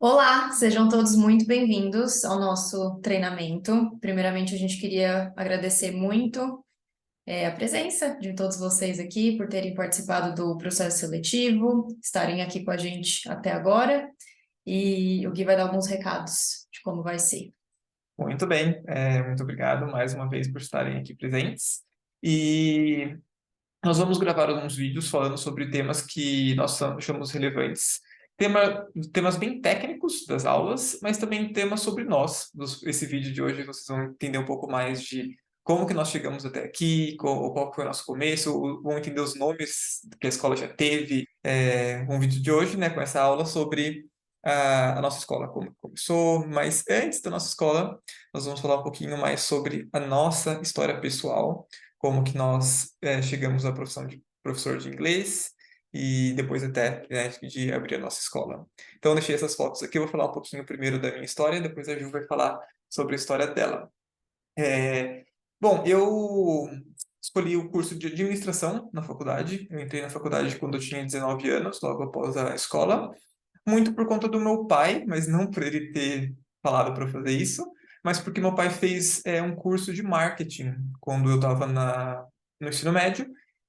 Olá, sejam todos muito bem-vindos ao nosso treinamento. Primeiramente, a gente queria agradecer muito a presença de todos vocês aqui por terem participado do processo seletivo, estarem aqui com a gente até agora. E o Gui vai dar alguns recados de como vai ser. Muito bem, muito obrigado mais uma vez por estarem aqui presentes. E nós vamos gravar alguns vídeos falando sobre temas que nós achamos relevantes. Temas bem técnicos das aulas, mas também temas sobre nós. Esse vídeo de hoje vocês vão entender um pouco mais de como que nós chegamos até aqui, qual foi o nosso começo, vão entender os nomes que a escola já teve. Um vídeo de hoje, né, com essa aula sobre a nossa escola, como começou. Mas antes da nossa escola, nós vamos falar um pouquinho mais sobre a nossa história pessoal, como que nós chegamos à profissão de professor de inglês e depois até, né, de abrir a nossa escola. Então, eu deixei essas fotos aqui. Eu vou falar um pouquinho primeiro da minha história, depois a Ju vai falar sobre a história dela. É, Bom, eu escolhi o curso de administração na faculdade. Eu entrei na faculdade quando eu tinha 19 anos, logo após a escola, muito por conta do meu pai, mas não por ele ter falado para fazer isso, mas porque meu pai fez um curso de marketing quando eu estava no ensino médio,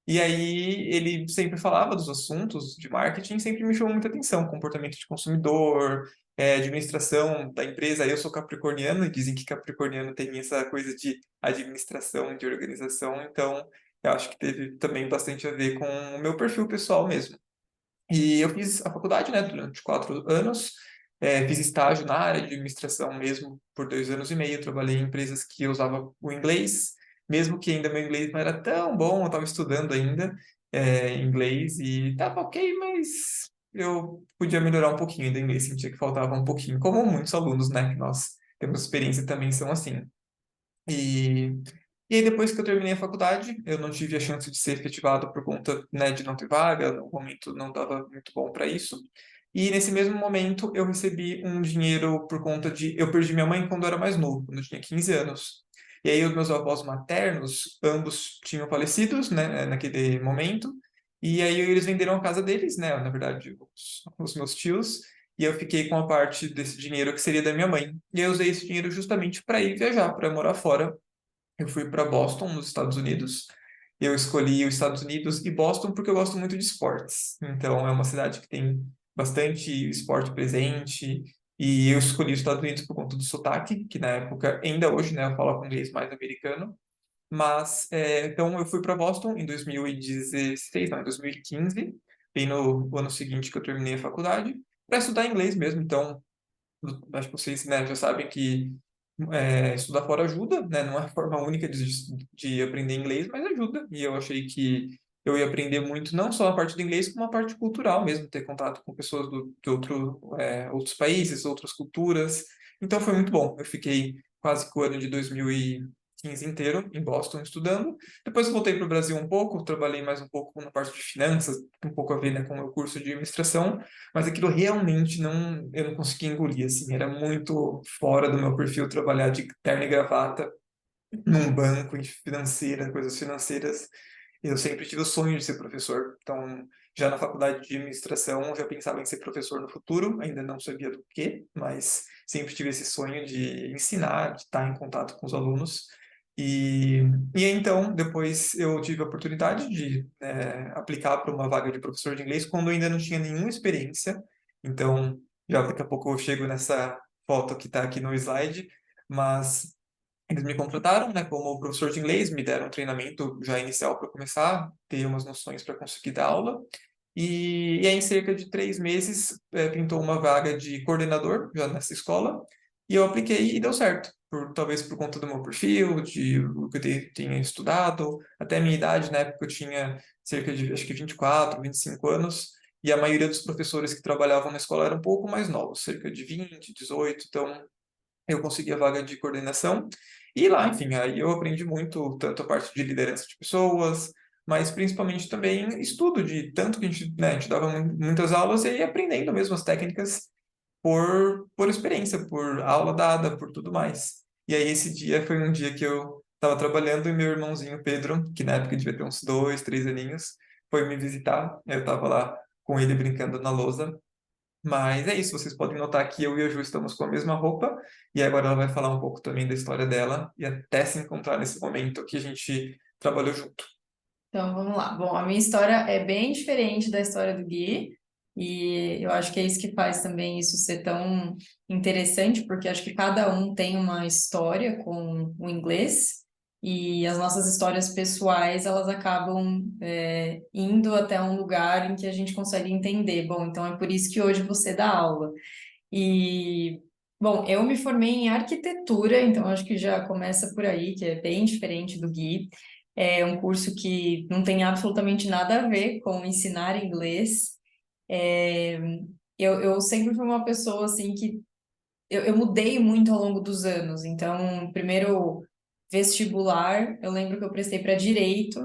e aí ele sempre falava dos assuntos de marketing, sempre me chamou muita atenção, comportamento de consumidor, administração da empresa. Eu sou capricorniano e dizem que capricorniano tem essa coisa de administração, de organização, então eu acho que teve também bastante a ver com o meu perfil pessoal mesmo. E eu fiz a faculdade, né, durante 4 anos, fiz estágio na área de administração mesmo por 2 anos e meio, trabalhei em empresas que usavam o inglês, mesmo que ainda meu inglês não era tão bom, eu estava estudando ainda inglês e estava ok, mas eu podia melhorar um pouquinho ainda inglês, sentia que faltava um pouquinho, como muitos alunos, né, que nós temos experiência também são assim. E, e aí, depois que eu terminei a faculdade, eu não tive a chance de ser efetivado por conta, né, de não ter vaga, no momento não estava muito bom para isso. E nesse mesmo momento, eu recebi um dinheiro por conta de. Eu perdi minha mãe quando eu era mais novo, quando eu tinha 15 anos. E aí, os meus avós maternos, ambos tinham falecidos, né, naquele momento. E aí, eles venderam a casa deles, né, na verdade, os meus tios. E eu fiquei com a parte desse dinheiro que seria da minha mãe. E eu usei esse dinheiro justamente para ir viajar, para morar fora. Eu fui para Boston, nos Estados Unidos. Eu escolhi os Estados Unidos e Boston porque eu gosto muito de esportes. Então, é uma cidade que tem bastante esporte presente. E eu escolhi os Estados Unidos por conta do sotaque, que na época, ainda hoje, né, eu falo com inglês mais americano. Mas, então, eu fui para Boston em 2016, não, em 2015, bem no ano seguinte que eu terminei a faculdade, para estudar inglês mesmo. Então, acho que vocês, né, já sabem que estudar fora ajuda, né? Não é a forma única de aprender inglês, mas ajuda. E eu achei que eu ia aprender muito, não só a parte do inglês, como a parte cultural mesmo, ter contato com pessoas outros países, outras culturas. Então foi muito bom. Eu fiquei quase que o ano de 2015 inteiro em Boston estudando. Depois eu voltei para o Brasil um pouco, trabalhei mais um pouco na parte de finanças, um pouco a ver, né, com o meu curso de administração, mas aquilo realmente não, eu não conseguia engolir, assim, era muito fora do meu perfil trabalhar de terno e gravata num banco de financeira, coisas financeiras. Eu sempre tive o sonho de ser professor, então já na faculdade de administração eu já pensava em ser professor no futuro, ainda não sabia do quê, mas sempre tive esse sonho de ensinar, de estar em contato com os alunos. E, e aí, então, depois eu tive a oportunidade de aplicar para uma vaga de professor de inglês quando eu ainda não tinha nenhuma experiência. Então, já daqui a pouco eu chego nessa foto que está aqui no slide, mas eles me contrataram, né, como professor de inglês, me deram um treinamento já inicial para começar, ter umas noções para conseguir dar aula. E aí, em cerca de 3 meses, pintou uma vaga de coordenador já nessa escola, e eu apliquei e deu certo. Talvez por conta do meu perfil, de o que eu tinha estudado, até a minha idade, na época eu tinha cerca de, acho que 24, 25 anos, e a maioria dos professores que trabalhavam na escola eram um pouco mais novos, cerca de 20, 18, então eu consegui a vaga de coordenação. E lá, enfim, aí eu aprendi muito, tanto a parte de liderança de pessoas, mas principalmente também estudo de tanto que a gente dava muitas aulas e ia aprendendo mesmo as técnicas por experiência, por aula dada, por tudo mais. E aí esse dia foi um dia que eu estava trabalhando e meu irmãozinho Pedro, que na época devia ter uns 2, 3 aninhos, foi me visitar. Eu estava lá com ele brincando na lousa Mas é isso, vocês podem notar que eu e a Ju estamos com a mesma roupa, e agora ela vai falar um pouco também da história dela, e até se encontrar nesse momento que a gente trabalhou junto. Então, vamos lá. Bom, a minha história é bem diferente da história do Gui, e eu acho que é isso que faz também isso ser tão interessante, porque acho que cada um tem uma história com o inglês, e as nossas histórias pessoais, elas acabam, indo até um lugar em que a gente consegue entender. Bom, então é por isso que hoje você dá aula. E, bom, eu me formei em arquitetura, então acho que já começa por aí, que é bem diferente do Gui. É um curso que não tem absolutamente nada a ver com ensinar inglês. É, eu sempre fui uma pessoa, assim, que eu mudei muito ao longo dos anos. Então, primeiro vestibular, eu lembro que eu prestei para direito,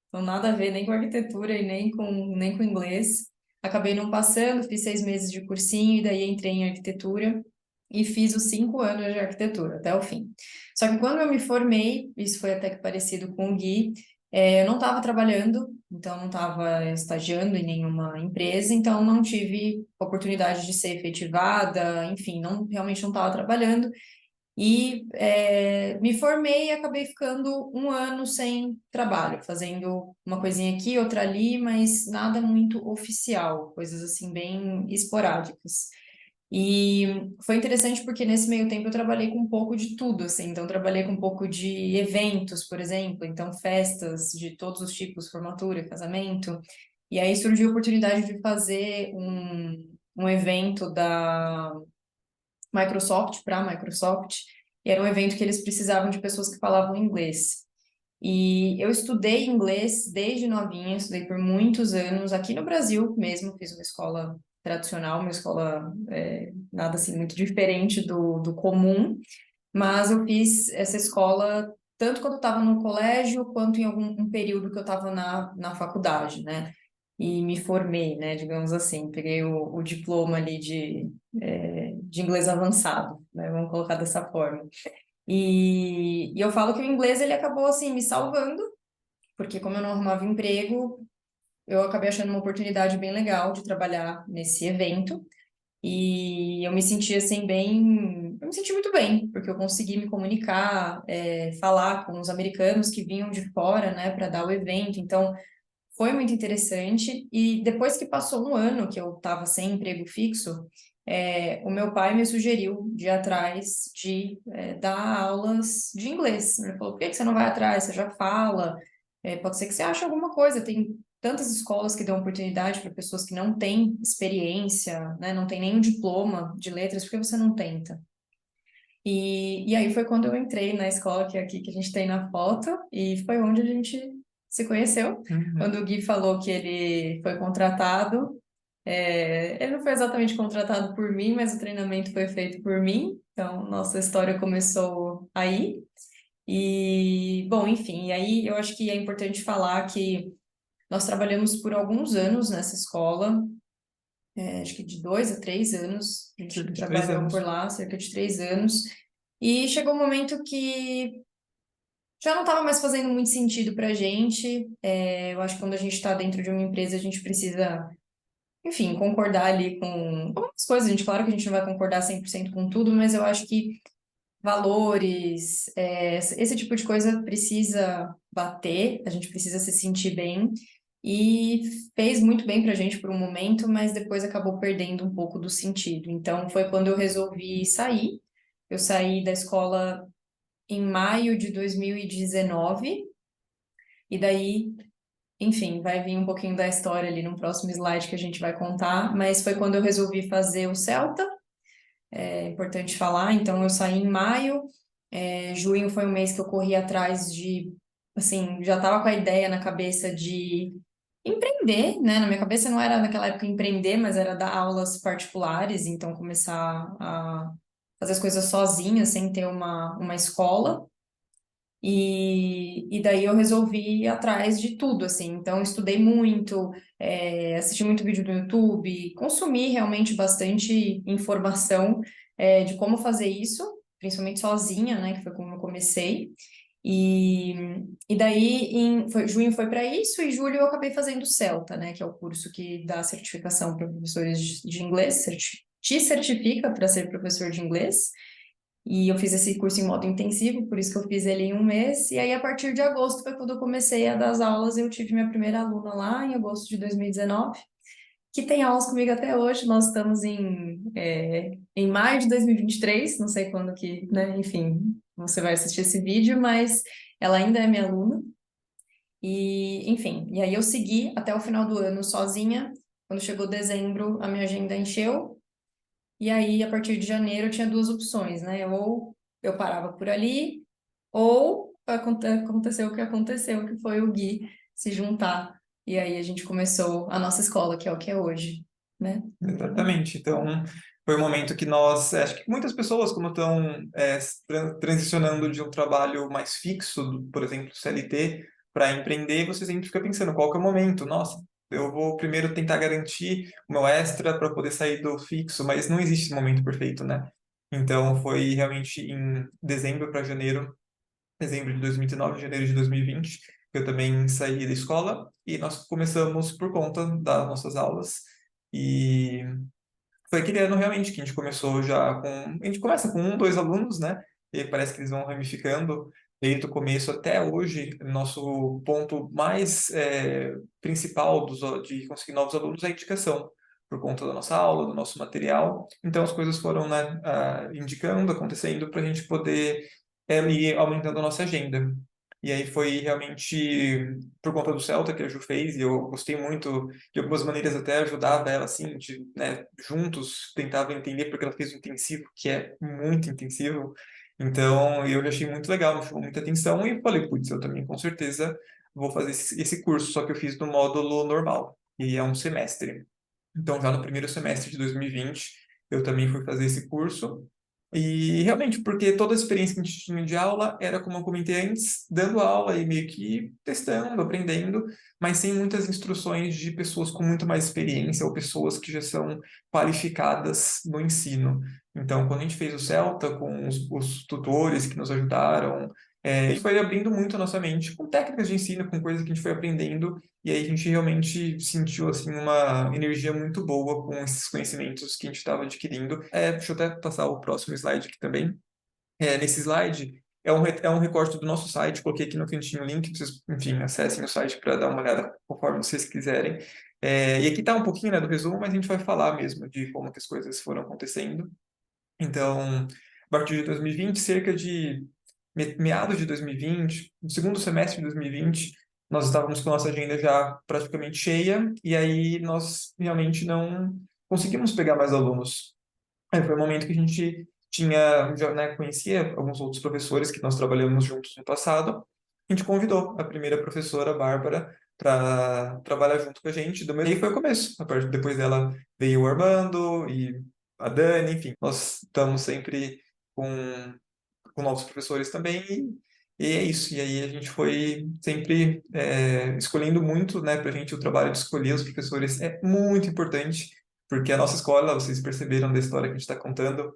então nada a ver nem com arquitetura e nem com inglês. Acabei não passando, fiz 6 meses de cursinho e daí entrei em arquitetura e fiz os 5 anos de arquitetura até o fim. Só que quando eu me formei, isso foi até que parecido com o Gui, eu não estava trabalhando, então não estava estagiando em nenhuma empresa, então não tive oportunidade de ser efetivada, enfim, realmente não estava trabalhando. E me formei e acabei ficando um ano sem trabalho, fazendo uma coisinha aqui, outra ali, mas nada muito oficial, coisas assim bem esporádicas. E foi interessante porque nesse meio tempo eu trabalhei com um pouco de tudo, assim. Então, trabalhei com um pouco de eventos, por exemplo, então festas de todos os tipos, formatura, casamento. E aí surgiu a oportunidade de fazer um evento da Microsoft para a Microsoft. E era um evento que eles precisavam de pessoas que falavam inglês. E eu estudei inglês desde novinha, estudei por muitos anos, aqui no Brasil mesmo, fiz uma escola tradicional, uma escola nada assim muito diferente do comum, mas eu fiz essa escola tanto quando eu estava no colégio, quanto em algum um período que eu estava na faculdade, né? E me formei, né, digamos assim, peguei o diploma ali de inglês avançado, né, vamos colocar dessa forma. E eu falo que o inglês ele acabou assim me salvando, porque como eu não arrumava emprego, eu acabei achando uma oportunidade bem legal de trabalhar nesse evento. E eu me senti assim eu me senti muito bem, porque eu consegui me comunicar, falar com os americanos que vinham de fora, né, para dar o evento. Então, foi muito interessante. E depois que passou um ano que eu estava sem emprego fixo, o meu pai me sugeriu de ir atrás de dar aulas de inglês. Ele falou: por que que você não vai atrás? Você já fala, pode ser que você ache alguma coisa. Tem tantas escolas que dão oportunidade para pessoas que não têm experiência, né, não tem nenhum diploma de letras, por que você não tenta? E aí foi quando eu entrei na escola, que é aqui que a gente tem na foto, e foi onde a gente se conheceu. Uhum. Quando o Gui falou que ele foi contratado, ele não foi exatamente contratado por mim, mas o treinamento foi feito por mim. Então, nossa história começou aí. E, bom, enfim, e aí eu acho que é importante falar que nós trabalhamos por alguns anos nessa escola, acho que de 2 a 3 anos, a gente Cerca de três trabalhou por anos. lá, cerca de 3 anos. E chegou um momento que já não estava mais fazendo muito sentido para a gente. Eu acho que quando a gente está dentro de uma empresa, a gente precisa, enfim, concordar ali com algumas coisas. Claro que a gente não vai concordar 100% com tudo, mas eu acho que valores, esse tipo de coisa precisa bater, a gente precisa se sentir bem. E fez muito bem para a gente por um momento, mas depois acabou perdendo um pouco do sentido. Então, foi quando eu resolvi sair. Eu saí da escola em maio de 2019, e daí, enfim, vai vir um pouquinho da história ali no próximo slide que a gente vai contar, mas foi quando eu resolvi fazer o Celta, é importante falar, então eu saí em maio, junho foi um mês que eu corri atrás de, assim, já estava com a ideia na cabeça de empreender, né? Na minha cabeça não era naquela época empreender, mas era dar aulas particulares, então começar a fazer as coisas sozinha, sem ter uma escola. E daí eu resolvi ir atrás de tudo, assim. Então, estudei muito, assisti muito vídeo do YouTube, consumi realmente bastante informação, de como fazer isso, principalmente sozinha, né? Que foi como eu comecei. E, e daí, junho foi para isso, e julho eu acabei fazendo o CELTA, né, que é o curso que dá certificação para professores de inglês, te certifica para ser professor de inglês. E eu fiz esse curso em modo intensivo, por isso que eu fiz ele em um mês. E aí, a partir de agosto, foi quando eu comecei a dar as aulas. Eu tive minha primeira aluna lá em agosto de 2019, que tem aulas comigo até hoje. Nós estamos em maio de 2023, não sei quando que, né? Enfim, você vai assistir esse vídeo, mas ela ainda é minha aluna. E, enfim, e aí eu segui até o final do ano sozinha. Quando chegou dezembro, a minha agenda encheu. E aí, a partir de janeiro, eu tinha duas opções, né? Ou eu parava por ali, ou aconteceu o que aconteceu, que foi o Gui se juntar. E aí a gente começou a nossa escola, que é o que é hoje, né? Exatamente. Então, foi um momento que nós, acho que muitas pessoas, como estão transicionando de um trabalho mais fixo, por exemplo, CLT, para empreender, você sempre fica pensando, qual que é o momento? Nossa, eu vou primeiro tentar garantir o meu extra para poder sair do fixo, mas não existe esse momento perfeito, né? Então, foi realmente em dezembro para janeiro, dezembro de 2019, janeiro de 2020, que eu também saí da escola e nós começamos por conta das nossas aulas. E foi aquele ano realmente que a gente começou já com. A gente começa com um, dois alunos, né? E parece que eles vão ramificando. Desde o começo até hoje, nosso ponto mais principal de conseguir novos alunos é a indicação, por conta da nossa aula, do nosso material. Então as coisas foram, né, indicando, acontecendo, para a gente poder ir aumentando a nossa agenda. E aí foi realmente por conta do Celta que a Ju fez, e eu gostei muito, de algumas maneiras até ajudava ela, assim, de, né, juntos tentava entender, porque ela fez um intensivo, que é muito intensivo. Então, eu já achei muito legal, me chamou muita atenção, e falei, putz, eu também com certeza vou fazer esse curso, só que eu fiz no módulo normal, e é um semestre. Então, já no primeiro semestre de 2020, eu também fui fazer esse curso. E realmente, porque toda a experiência que a gente tinha de aula era, como eu comentei antes, dando aula e meio que testando, aprendendo, mas sem muitas instruções de pessoas com muito mais experiência ou pessoas que já são qualificadas no ensino. Então, quando a gente fez o Celta com os tutores que nos ajudaram, isso foi abrindo muito a nossa mente com técnicas de ensino, com coisas que a gente foi aprendendo e aí a gente realmente sentiu assim uma energia muito boa com esses conhecimentos que a gente estava adquirindo. Deixa eu até passar o próximo slide aqui também. Nesse slide é um recorte do nosso site, coloquei aqui no cantinho o link, vocês, enfim, acessem o site para dar uma olhada conforme vocês quiserem. E aqui está um pouquinho, né, do resumo, mas a gente vai falar mesmo de como que as coisas foram acontecendo. Então, a partir de 2020, cerca de meados de 2020, no segundo semestre de 2020, nós estávamos com a nossa agenda já praticamente cheia, e aí nós realmente não conseguimos pegar mais alunos. Aí foi o momento que a gente tinha, já, né, conhecia alguns outros professores que nós trabalhamos juntos no passado. A gente convidou a primeira professora, a Bárbara, para trabalhar junto com a gente. E aí foi o começo. Depois dela veio o Armando e a Dani, enfim. Nós estamos sempre com novos professores também, e é isso. E aí a gente foi sempre escolhendo muito, né, para a gente o trabalho de escolher os professores é muito importante, porque a nossa escola, vocês perceberam da história que a gente está contando,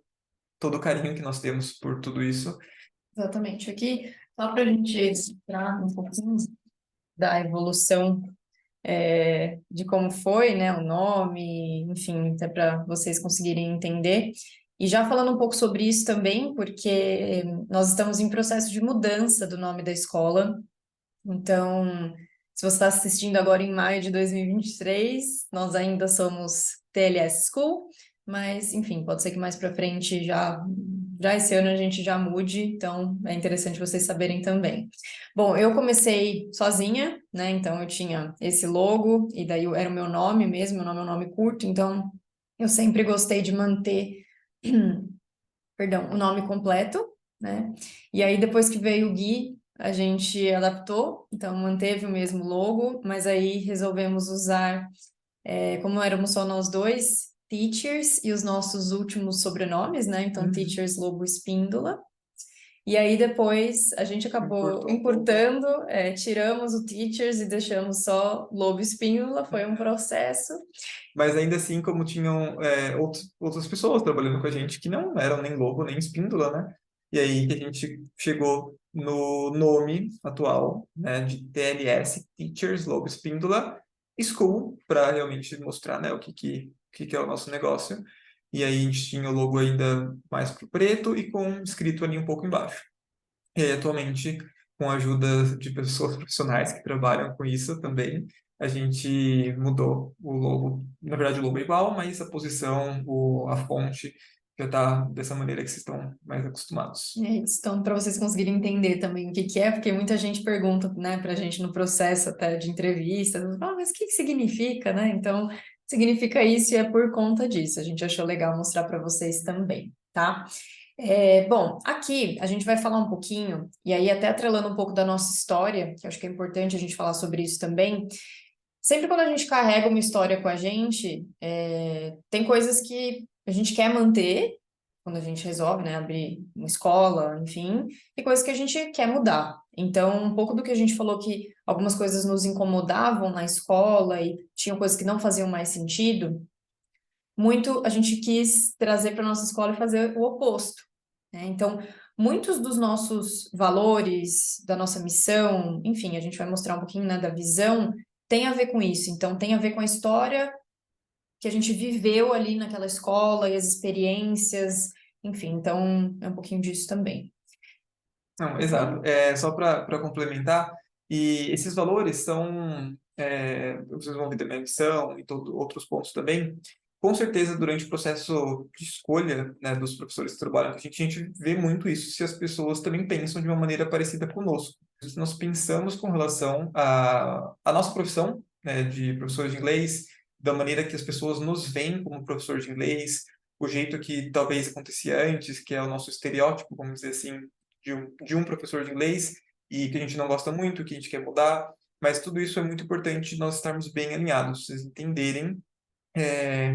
todo o carinho que nós temos por tudo isso. Exatamente. Aqui, só para a gente explicar um pouquinho da evolução de como foi, né, o nome, enfim, até para vocês conseguirem entender. E já falando um pouco sobre isso também, porque nós estamos em processo de mudança do nome da escola. Então, se você está assistindo agora em maio de 2023, nós ainda somos TLS School, mas, enfim, pode ser que mais para frente já esse ano a gente já mude, então é interessante vocês saberem também. Bom, eu comecei sozinha, né? Então eu tinha esse logo, e daí era o meu nome mesmo, meu nome é um nome curto, então eu sempre gostei de manter, perdão, o nome completo, né? E aí depois que veio o Gui, a gente adaptou, então manteve o mesmo logo, mas aí resolvemos usar, como éramos só nós dois, Teachers e os nossos últimos sobrenomes, né? Então, Teachers Lobo Espíndola. E aí depois a gente acabou Encurtou um pouco. encurtando, tiramos o Teachers e deixamos só Lobo Espíndola, foi um processo. Mas ainda assim, como tinham outras pessoas trabalhando com a gente que não eram nem lobo nem espíndola, né? e aí que a gente chegou no nome atual, né, de TLS, Teachers Logo Espíndola School, para realmente mostrar, né, o que é o nosso negócio. E aí a gente tinha o logo ainda mais pro preto e com escrito ali um pouco embaixo. E aí, atualmente, com a ajuda de pessoas profissionais que trabalham com isso também, a gente mudou o logo. Na verdade, o logo é igual, mas a posição, a fonte já está dessa maneira que vocês estão mais acostumados. É isso. Então, para vocês conseguirem entender também o que que é, porque muita gente pergunta, né, para a gente no processo até de entrevista, mas o que que significa, né? Então, significa isso e é por conta disso. A gente achou legal mostrar para vocês também, tá? Bom, aqui a gente vai falar um pouquinho, e aí até atrelando um pouco da nossa história, que eu acho que é importante a gente falar sobre isso também. Sempre quando a gente carrega uma história com a gente, tem coisas que a gente quer manter, quando a gente resolve, né, abrir uma escola, enfim, e coisas que a gente quer mudar. Então, um pouco do que a gente falou que algumas coisas nos incomodavam na escola e tinham coisas que não faziam mais sentido, muito a gente quis trazer para nossa escola e fazer o oposto, né? Então, muitos dos nossos valores, da nossa missão, enfim, a gente vai mostrar um pouquinho, né, da visão, tem a ver com isso. Então, tem a ver com a história que a gente viveu ali naquela escola e as experiências, enfim, então é um pouquinho disso também. Não, Ok? exato. Só para complementar, e esses valores são, vocês vão ver da minha missão e outros pontos também. Com certeza, durante o processo de escolha, né, dos professores que trabalham com a gente vê muito isso, se as pessoas também pensam de uma maneira parecida conosco. Nós pensamos com relação à nossa profissão, né, de professores de inglês, da maneira que as pessoas nos veem como professor de inglês, o jeito que talvez acontecia antes, que é o nosso estereótipo, vamos dizer assim, de um professor de inglês e que a gente não gosta muito, que a gente quer mudar, mas tudo isso é muito importante nós estarmos bem alinhados, vocês entenderem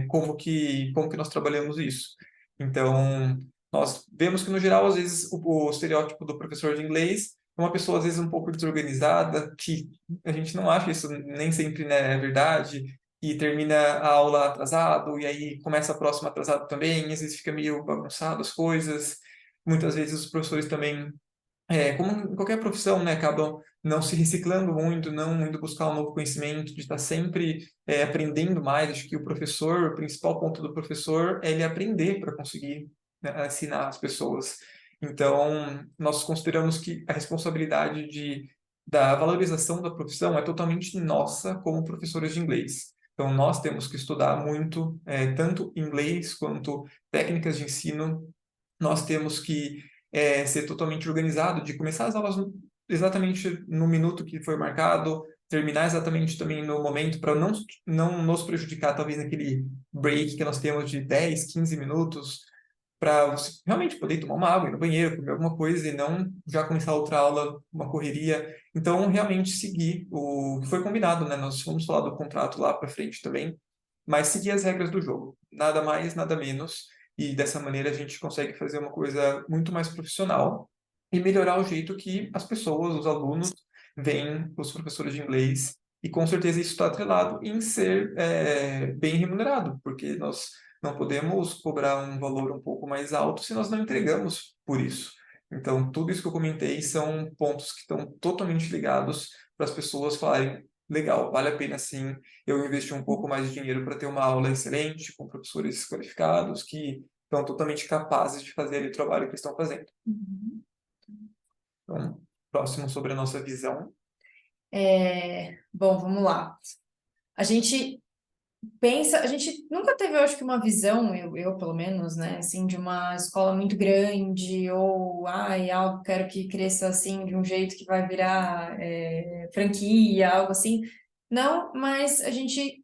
como que nós trabalhamos isso. Então, nós vemos que, no geral, às vezes, o estereótipo do professor de inglês é uma pessoa, às vezes, um pouco desorganizada, que a gente não acha isso nem sempre, né, é verdade, e termina a aula atrasado, e aí começa a próxima atrasado também, às vezes fica meio bagunçado as coisas. Muitas vezes os professores também como em qualquer profissão, né, acabam não se reciclando muito, não indo buscar um novo conhecimento, de estar sempre aprendendo mais. Acho que o principal ponto do professor é ele aprender para conseguir, né, ensinar as pessoas. Então, nós consideramos que a responsabilidade da valorização da profissão é totalmente nossa como professores de inglês. Então, nós temos que estudar muito, tanto inglês quanto técnicas de ensino. Nós temos que ser totalmente organizado, de começar as aulas exatamente no minuto que foi marcado, terminar exatamente também no momento, para não nos prejudicar, talvez, naquele break que nós temos de 10, 15 minutos, para você realmente poder tomar uma água, ir no banheiro, comer alguma coisa e não já começar outra aula, uma correria. Então, realmente seguir o que foi combinado, né? Nós vamos falar do contrato lá para frente também, mas seguir as regras do jogo, nada mais, nada menos. E dessa maneira a gente consegue fazer uma coisa muito mais profissional e melhorar o jeito que as pessoas, os alunos, veem os professores de inglês. E com certeza isso está atrelado em ser bem remunerado, porque nós não podemos cobrar um valor um pouco mais alto se nós não entregamos por isso. Então, tudo isso que eu comentei são pontos que estão totalmente ligados para as pessoas falarem: legal, vale a pena sim eu investir um pouco mais de dinheiro para ter uma aula excelente, com professores qualificados, que estão totalmente capazes de fazer ali o trabalho que estão fazendo. Uhum. Então, próximo sobre a nossa visão. Bom, vamos lá. A gente pensa, a gente nunca teve, eu acho que uma visão, eu pelo menos, né, assim, de uma escola muito grande, ou, ai, algo, quero que cresça assim, de um jeito que vai virar franquia, algo assim. Não, mas a gente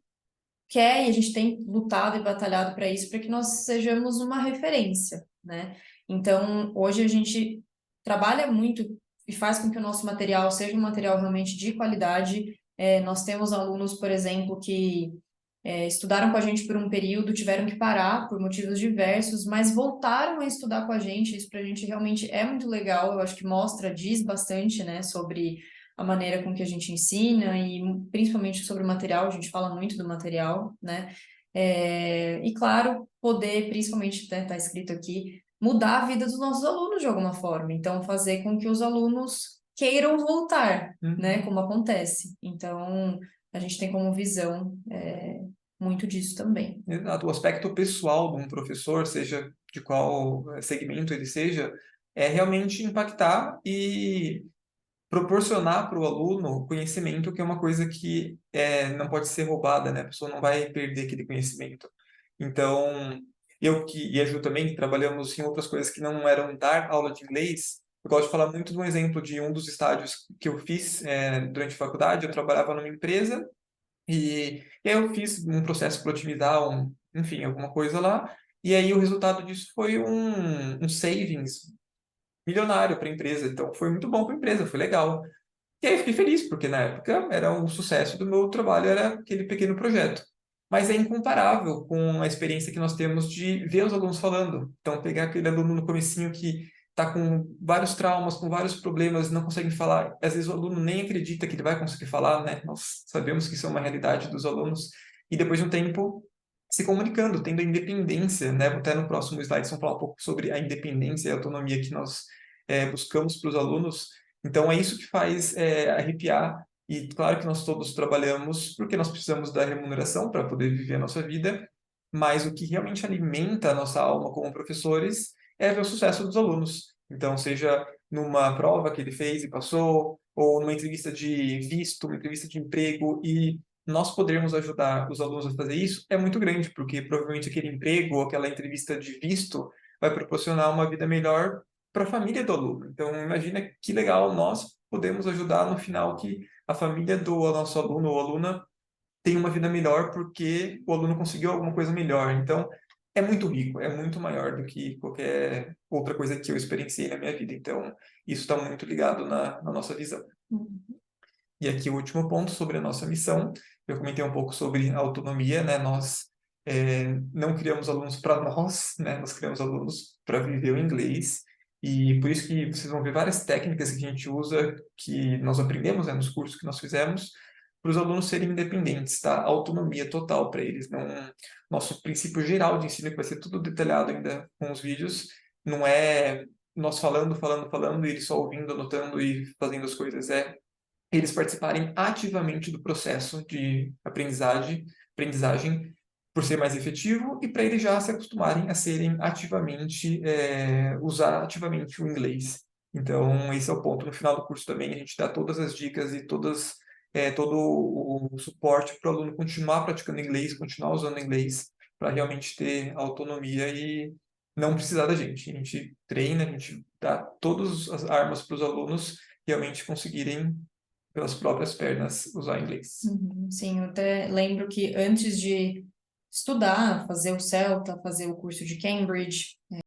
quer e a gente tem lutado e batalhado para isso, para que nós sejamos uma referência, né? Então, hoje a gente trabalha muito e faz com que o nosso material seja um material realmente de qualidade. Nós temos alunos, por exemplo, que estudaram com a gente por um período, tiveram que parar por motivos diversos, mas voltaram a estudar com a gente. Isso para a gente realmente é muito legal. Eu acho que mostra, diz bastante, né, sobre a maneira com que a gente ensina e principalmente sobre o material. A gente fala muito do material, né? E claro, poder, principalmente, está escrito aqui, mudar a vida dos nossos alunos de alguma forma. Então, fazer com que os alunos queiram voltar, né? Como acontece. Então, a gente tem como visão muito disso também. Exato. O aspecto pessoal de um professor, seja de qual segmento ele seja, é realmente impactar e proporcionar para o aluno conhecimento, que é uma coisa que não pode ser roubada, né? A pessoa não vai perder aquele conhecimento. Então, eu e a Ju também, que trabalhamos em outras coisas que não eram dar aula de inglês, eu gosto de falar muito de um exemplo de um dos estágios que eu fiz durante a faculdade. Eu trabalhava numa empresa e aí eu fiz um processo para otimizar, enfim, alguma coisa lá, e aí o resultado disso foi um savings milionário para a empresa. Então, foi muito bom para a empresa, foi legal. E aí eu fiquei feliz, porque na época era um sucesso do meu trabalho, era aquele pequeno projeto. Mas é incomparável com a experiência que nós temos de ver os alunos falando. Então, pegar aquele aluno no comecinho que está com vários traumas, com vários problemas, não consegue falar. Às vezes o aluno nem acredita que ele vai conseguir falar, né? Nós sabemos que isso é uma realidade dos alunos. E depois de um tempo, se comunicando, tendo a independência, né? Até no próximo slide, vamos falar um pouco sobre a independência e a autonomia que nós buscamos para os alunos. Então, é isso que faz arrepiar. E claro que nós todos trabalhamos porque nós precisamos da remuneração para poder viver a nossa vida, mas o que realmente alimenta a nossa alma como professores é ver o sucesso dos alunos. Então, seja numa prova que ele fez e passou, ou numa entrevista de visto, uma entrevista de emprego, e nós podermos ajudar os alunos a fazer isso é muito grande, porque provavelmente aquele emprego ou aquela entrevista de visto vai proporcionar uma vida melhor para a família do aluno. Então, imagina que legal nós podemos ajudar no final que a família do nosso aluno ou aluna tem uma vida melhor porque o aluno conseguiu alguma coisa melhor. Então, é muito rico, é muito maior do que qualquer outra coisa que eu experienciei na minha vida. Então, isso está muito ligado na nossa visão. E aqui o último ponto sobre a nossa missão. Eu comentei um pouco sobre autonomia, né? Nós não criamos alunos para nós, né? Nós criamos alunos para viver o inglês. E por isso que vocês vão ver várias técnicas que a gente usa, que nós aprendemos, né, nos cursos que nós fizemos, para os alunos serem independentes, tá? Autonomia total para eles. Não, nosso princípio geral de ensino, que vai ser tudo detalhado ainda com os vídeos, não é nós falando, falando, falando, e eles só ouvindo, anotando e fazendo as coisas. É eles participarem ativamente do processo de aprendizagem por ser mais efetivo e para eles já se acostumarem a serem ativamente, usar ativamente o inglês. Então, esse é o ponto. No final do curso também a gente dá todas as dicas e todo o suporte para o aluno continuar praticando inglês, continuar usando inglês, para realmente ter autonomia e não precisar da gente. A gente treina, a gente dá todas as armas para os alunos realmente conseguirem pelas próprias pernas usar inglês. Sim, eu até lembro que antes de estudar, fazer o CELTA, fazer o curso de Cambridge,